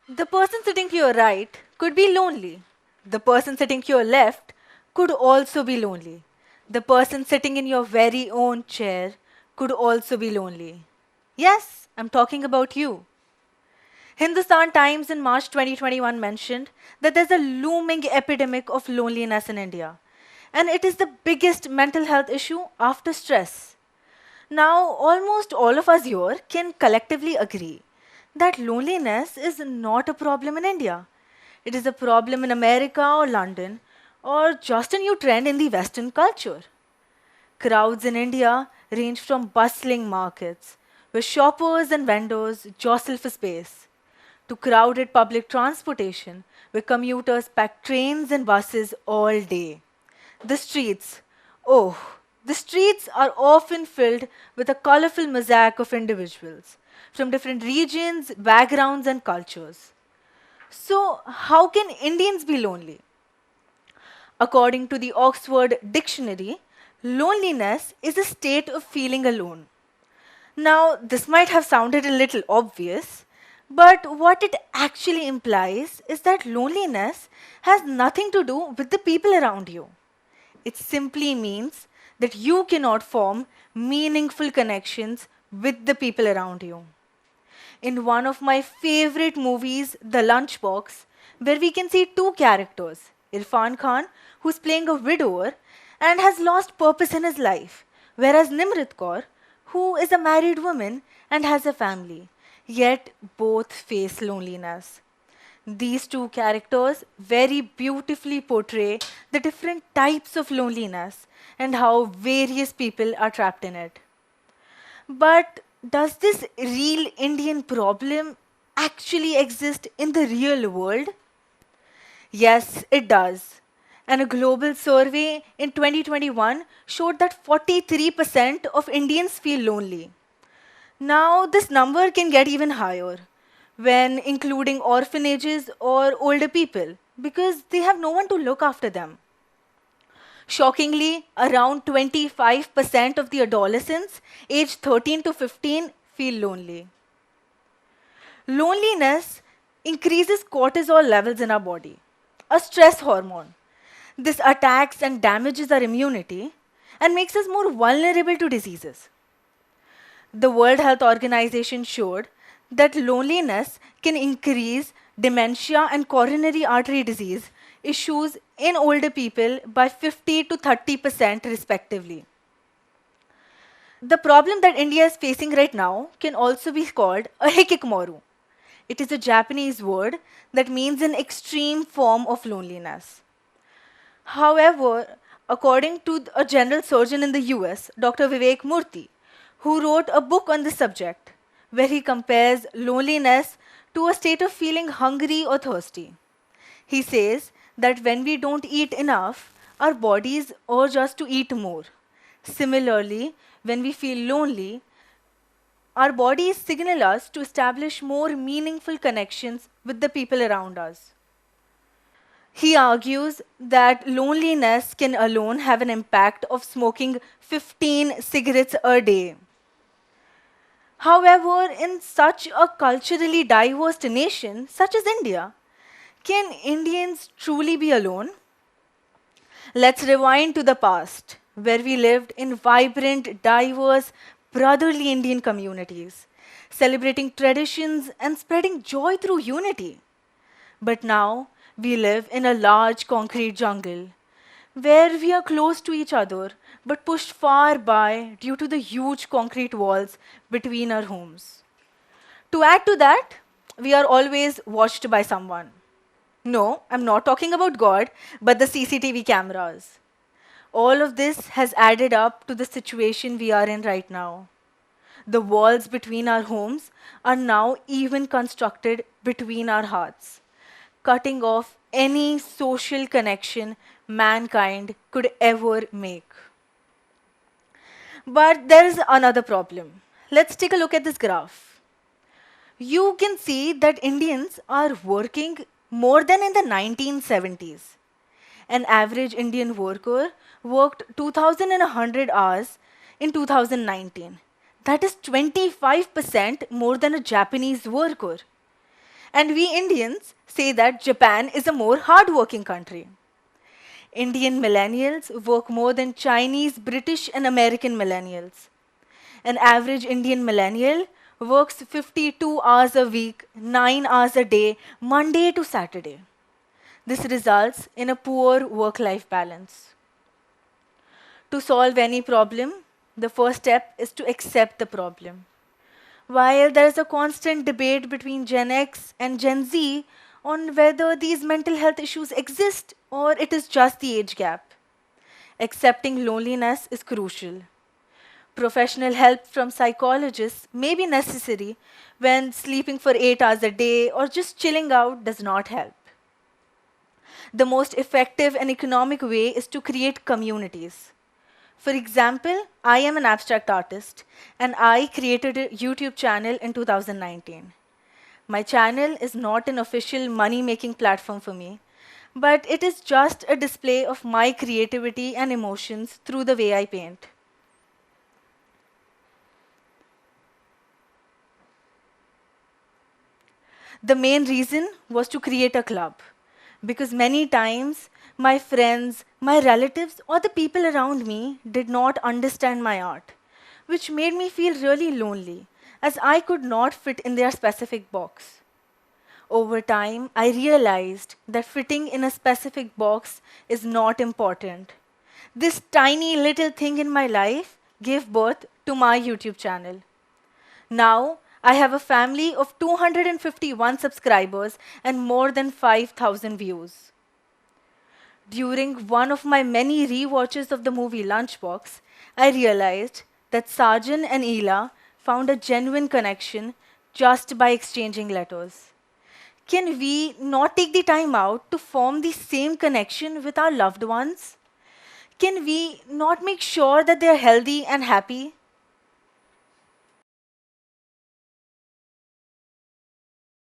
The person sitting to your right could be lonely. The person sitting to your left could also be lonely. The person sitting in your very own chair could also be lonely. Yes, I'm talking about you. Hindustan Times in March 2021 mentioned that there's a looming epidemic of loneliness in India, and it is the biggest mental health issue after stress. Now, almost all of us here can collectively agree that loneliness is not a problem in India. It is a problem in America or London, or just a new trend in the Western culture. Crowds in India range from bustling markets, where shoppers and vendors jostle for space, to crowded public transportation, where commuters pack trains and buses all day. The streets, oh, the streets are often filled with a colorful mosaic of individuals from different regions, backgrounds, and cultures. So, how can Indians be lonely? According to the Oxford Dictionary, loneliness is a state of feeling alone. Now, this might have sounded a little obvious, but what it actually implies is that loneliness has nothing to do with the people around you. It simply means that you cannot form meaningful connections with the people around you. In one of my favorite movies, The Lunchbox, where we can see two characters, Irfan Khan, who's playing a widower and has lost purpose in his life, whereas Nimrit Kaur, who is a married woman and has a family, yet both face loneliness. These two characters very beautifully portray the different types of loneliness and how various people are trapped in it. But does this real Indian problem actually exist in the real world? Yes, it does. And a global survey in 2021 showed that 43% of Indians feel lonely. Now, this number can get even higher when including orphanages or older people because they have no one to look after them. Shockingly, around 25% of the adolescents aged 13 to 15 feel lonely. Loneliness increases cortisol levels in our body, a stress hormone. This attacks and damages our immunity and makes us more vulnerable to diseases. The World Health Organization showed that loneliness can increase dementia and coronary artery disease issues in older people by 50 to 30% respectively. The problem that India is facing right now can also be called a hikikomoru. It is a Japanese word that means an extreme form of loneliness. However, according to a general surgeon in the US, Dr. Vivek Murthy, who wrote a book on this subject, where he compares loneliness to a state of feeling hungry or thirsty. He says that when we don't eat enough, our bodies urge us to eat more. Similarly, when we feel lonely, our bodies signal us to establish more meaningful connections with the people around us. He argues that loneliness can alone have an impact of smoking 15 cigarettes a day. However, in such a culturally diverse nation such as India, can Indians truly be alone? Let's rewind to the past, where we lived in vibrant, diverse, brotherly Indian communities, celebrating traditions and spreading joy through unity. But now we live in a large concrete jungle where we are close to each other but pushed far by due to the huge concrete walls between our homes. To add to that, we are always watched by someone. No, I'm not talking about God, but the CCTV cameras. All of this has added up to the situation we are in right now. The walls between our homes are now even constructed between our hearts, cutting off any social connection mankind could ever make. But there is another problem. Let's take a look at this graph. You can see that Indians are working more than in the 1970s. An average Indian worker worked 2,100 hours in 2019. That is 25% more than a Japanese worker. And we Indians say that Japan is a more hardworking country. Indian millennials work more than Chinese, British, and American millennials. An average Indian millennial works 52 hours a week, 9 hours a day, Monday to Saturday. This results in a poor work life balance. To solve any problem, the first step is to accept the problem. While there is a constant debate between Gen X and Gen Z on whether these mental health issues exist or it is just the age gap, accepting loneliness is crucial. Professional help from psychologists may be necessary when sleeping for 8 hours a day or just chilling out does not help. The most effective and economic way is to create communities. For example, I am an abstract artist and I created a YouTube channel in 2019. My channel is not an official money-making platform for me, but it is just a display of my creativity and emotions through the way I paint. The main reason was to create a club, because many times my friends, my relatives, or the people around me did not understand my art, which made me feel really lonely, as I could not fit in their specific box. Over time, I realized that fitting in a specific box is not important. This tiny little thing in my life gave birth to my YouTube channel. Now, I have a family of 251 subscribers and more than 5,000 views. During one of my many rewatches of the movie Lunchbox, I realized that Sarjan and Ela found a genuine connection just by exchanging letters. Can we not take the time out to form the same connection with our loved ones? Can we not make sure that they are healthy and happy?